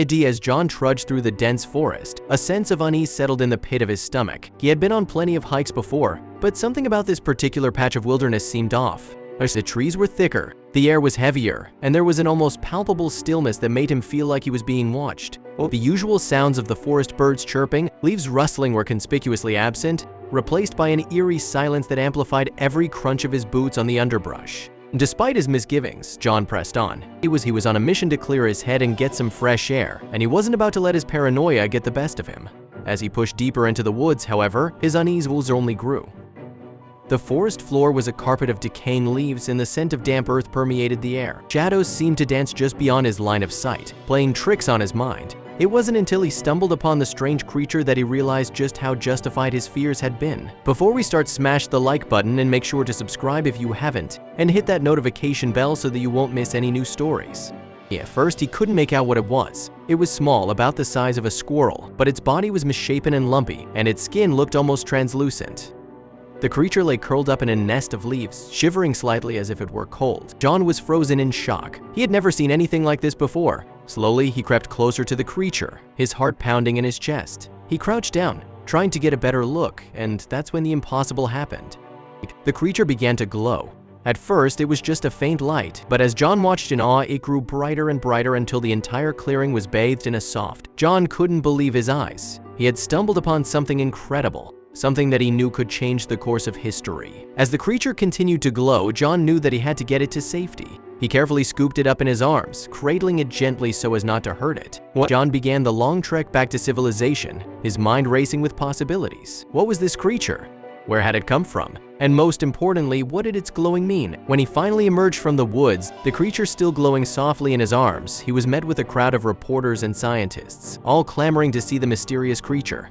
As John trudged through the dense forest, a sense of unease settled in the pit of his stomach. He had been on plenty of hikes before, but something about this particular patch of wilderness seemed off. The trees were thicker, the air was heavier, and there was an almost palpable stillness that made him feel like he was being watched. The usual sounds of the forest birds chirping, leaves rustling were conspicuously absent, replaced by an eerie silence that amplified every crunch of his boots on the underbrush. Despite his misgivings, John pressed on. He was on a mission to clear his head and get some fresh air, and he wasn't about to let his paranoia get the best of him. As he pushed deeper into the woods, however, his unease only grew. The forest floor was a carpet of decaying leaves, and the scent of damp earth permeated the air. Shadows seemed to dance just beyond his line of sight, playing tricks on his mind. It wasn't until he stumbled upon the strange creature that he realized just how justified his fears had been. Before we start, smash the like button and make sure to subscribe if you haven't, and hit that notification bell so that you won't miss any new stories. At first, he couldn't make out what it was. It was small, about the size of a squirrel, but its body was misshapen and lumpy, and its skin looked almost translucent. The creature lay curled up in a nest of leaves, shivering slightly as if it were cold. John was frozen in shock. He had never seen anything like this before. Slowly, he crept closer to the creature, his heart pounding in his chest. He crouched down, trying to get a better look, and that's when the impossible happened. The creature began to glow. At first, it was just a faint light, but as John watched in awe, it grew brighter and brighter until the entire clearing was bathed in a soft. John couldn't believe his eyes. He had stumbled upon something incredible. Something that he knew could change the course of history. As the creature continued to glow, John knew that he had to get it to safety. He carefully scooped it up in his arms, cradling it gently so as not to hurt it. John began the long trek back to civilization, his mind racing with possibilities. What was this creature? Where had it come from? And most importantly, what did its glowing mean? When he finally emerged from the woods, the creature still glowing softly in his arms, he was met with a crowd of reporters and scientists, all clamoring to see the mysterious creature.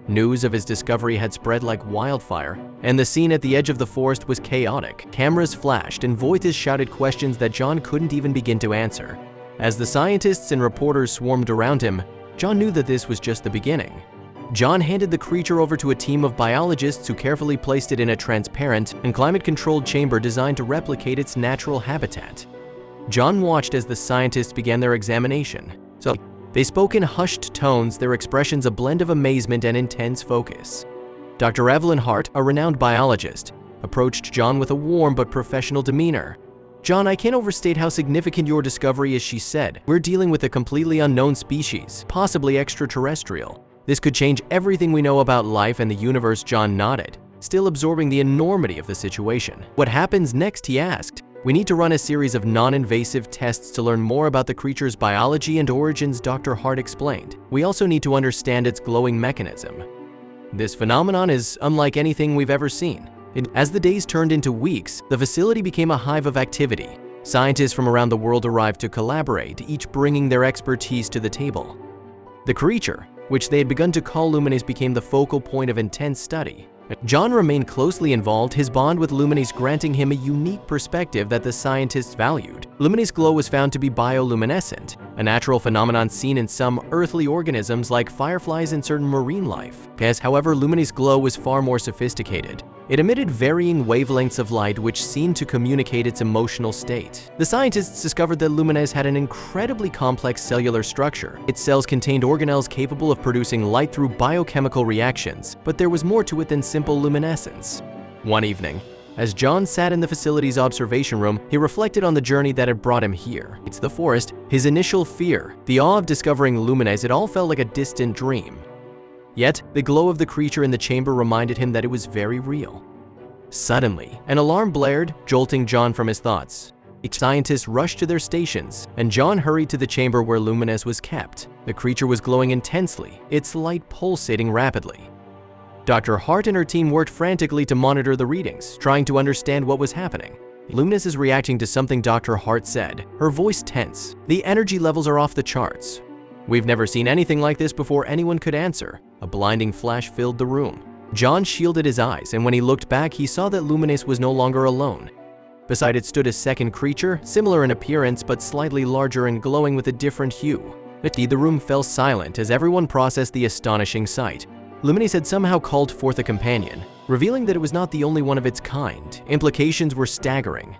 News of his discovery had spread like wildfire, and the scene at the edge of the forest was chaotic. Cameras flashed and voices shouted questions that John couldn't even begin to answer. As the scientists and reporters swarmed around him, John knew that this was just the beginning. John handed the creature over to a team of biologists who carefully placed it in a transparent and climate-controlled chamber designed to replicate its natural habitat. John watched as the scientists began their examination. They spoke in hushed tones, their expressions a blend of amazement and intense focus. Dr. Evelyn Hart, a renowned biologist, approached John with a warm but professional demeanor. "John, I can't overstate how significant your discovery is," she said. "We're dealing with a completely unknown species, possibly extraterrestrial. This could change everything we know about life and the universe." John nodded, still absorbing the enormity of the situation. "What happens next?" he asked. "We need to run a series of non-invasive tests to learn more about the creature's biology and origins," Dr. Hart explained. "We also need to understand its glowing mechanism. This phenomenon is unlike anything we've ever seen." As the days turned into weeks, the facility became a hive of activity. Scientists from around the world arrived to collaborate, each bringing their expertise to the table. The creature, which they had begun to call Luminis, became the focal point of intense study. John remained closely involved, his bond with Luminis granting him a unique perspective that the scientists valued. Luminis' glow was found to be bioluminescent, a natural phenomenon seen in some earthly organisms like fireflies and certain marine life. However, Luminis' glow was far more sophisticated. It emitted varying wavelengths of light which seemed to communicate its emotional state. The scientists discovered that Luminis had an incredibly complex cellular structure. Its cells contained organelles capable of producing light through biochemical reactions, but there was more to it than simple luminescence. One evening, as John sat in the facility's observation room, he reflected on the journey that had brought him here. It's the forest, his initial fear, the awe of discovering Luminis, it all felt like a distant dream. Yet, the glow of the creature in the chamber reminded him that it was very real. Suddenly, an alarm blared, jolting John from his thoughts. Scientists rushed to their stations, and John hurried to the chamber where Luminis was kept. The creature was glowing intensely, its light pulsating rapidly. Dr. Hart and her team worked frantically to monitor the readings, trying to understand what was happening. "Luminis is reacting to something," Dr. Hart said, her voice tense. "The energy levels are off the charts." "We've never seen anything like this before," anyone could answer. A blinding flash filled the room. John shielded his eyes, and when he looked back, he saw that Luminis was no longer alone. Beside it stood a second creature, similar in appearance but slightly larger and glowing with a different hue. The room fell silent as everyone processed the astonishing sight. Luminis had somehow called forth a companion, revealing that it was not the only one of its kind. Implications were staggering.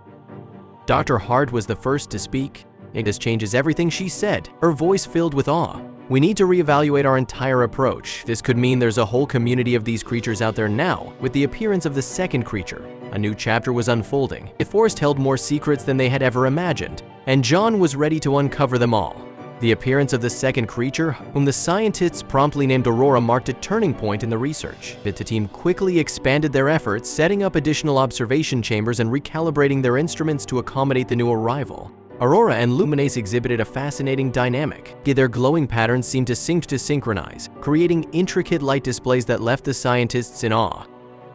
Dr. Hart was the first to speak. This changes everything she said, her voice filled with awe. We need to reevaluate our entire approach. This could mean there's a whole community of these creatures out there now. With the appearance of the second creature, a new chapter was unfolding. The forest held more secrets than they had ever imagined, and John was ready to uncover them all. The appearance of the second creature, whom the scientists promptly named Aurora, marked a turning point in the research. The team quickly expanded their efforts, setting up additional observation chambers and recalibrating their instruments to accommodate the new arrival. Aurora and Luminace exhibited a fascinating dynamic. Their glowing patterns seemed to synchronize, creating intricate light displays that left the scientists in awe.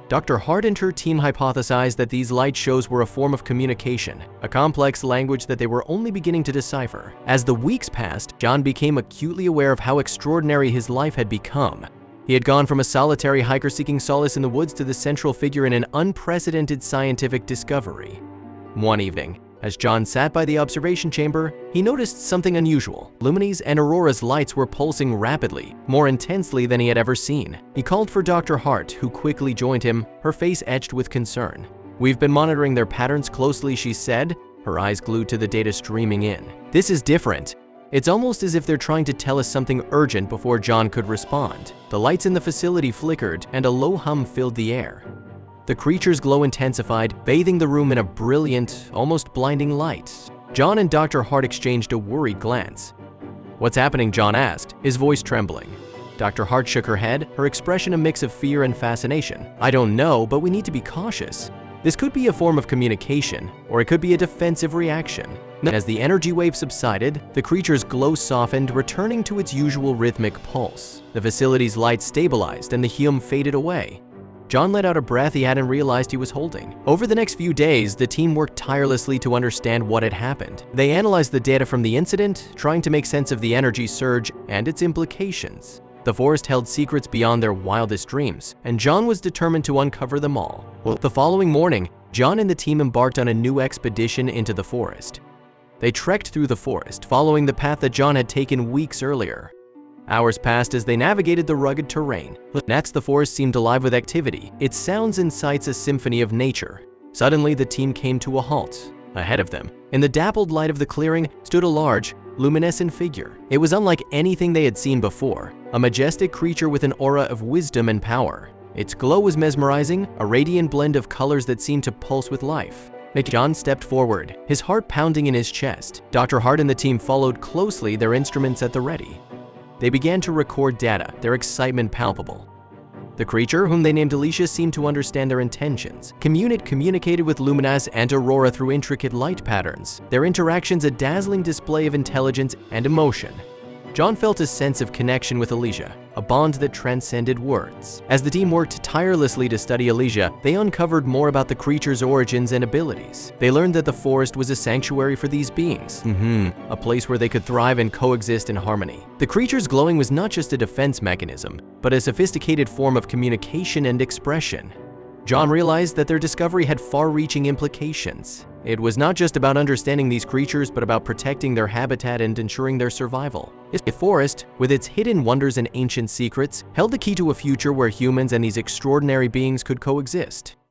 Dr. Hart and her team hypothesized that these light shows were a form of communication, a complex language that they were only beginning to decipher. As the weeks passed, John became acutely aware of how extraordinary his life had become. He had gone from a solitary hiker seeking solace in the woods to the central figure in an unprecedented scientific discovery. One evening, as John sat by the observation chamber, he noticed something unusual. Luminace and Aurora's lights were pulsing rapidly, more intensely than he had ever seen. He called for Dr. Hart, who quickly joined him, her face etched with concern. "We've been monitoring their patterns closely," she said, her eyes glued to the data streaming in. "This is different. It's almost as if they're trying to tell us something urgent before John could respond." The lights in the facility flickered, and a low hum filled the air. The creature's glow intensified, bathing the room in a brilliant, almost blinding light. John and Dr. Hart exchanged a worried glance. "What's happening?" John asked, his voice trembling. Dr. Hart shook her head, her expression a mix of fear and fascination. "I don't know, but we need to be cautious. This could be a form of communication, or it could be a defensive reaction." As the energy wave subsided, the creature's glow softened, returning to its usual rhythmic pulse. The facility's lights stabilized and the hum faded away. John let out a breath he hadn't realized he was holding. Over the next few days, the team worked tirelessly to understand what had happened. They analyzed the data from the incident, trying to make sense of the energy surge and its implications. The forest held secrets beyond their wildest dreams, and John was determined to uncover them all. The following morning, John and the team embarked on a new expedition into the forest. They trekked through the forest, following the path that John had taken weeks earlier. Hours passed as they navigated the rugged terrain. Next, the forest seemed alive with activity, its sounds and sights a symphony of nature. Suddenly, the team came to a halt. Ahead of them, in the dappled light of the clearing, stood a large, luminescent figure. It was unlike anything they had seen before, a majestic creature with an aura of wisdom and power. Its glow was mesmerizing, a radiant blend of colors that seemed to pulse with life. John stepped forward, his heart pounding in his chest. Dr. Hart and the team followed closely, their instruments at the ready. They began to record data, their excitement palpable. The creature, whom they named Alicia, seemed to understand their intentions. Communicated with Luminace and Aurora through intricate light patterns, their interactions a dazzling display of intelligence and emotion. John felt a sense of connection with Alicia, a bond that transcended words. As the team worked tirelessly to study Alicia, they uncovered more about the creature's origins and abilities. They learned that the forest was a sanctuary for these beings, a place where they could thrive and coexist in harmony. The creature's glowing was not just a defense mechanism, but a sophisticated form of communication and expression. John realized that their discovery had far-reaching implications. It was not just about understanding these creatures, but about protecting their habitat and ensuring their survival. The forest, with its hidden wonders and ancient secrets, held the key to a future where humans and these extraordinary beings could coexist.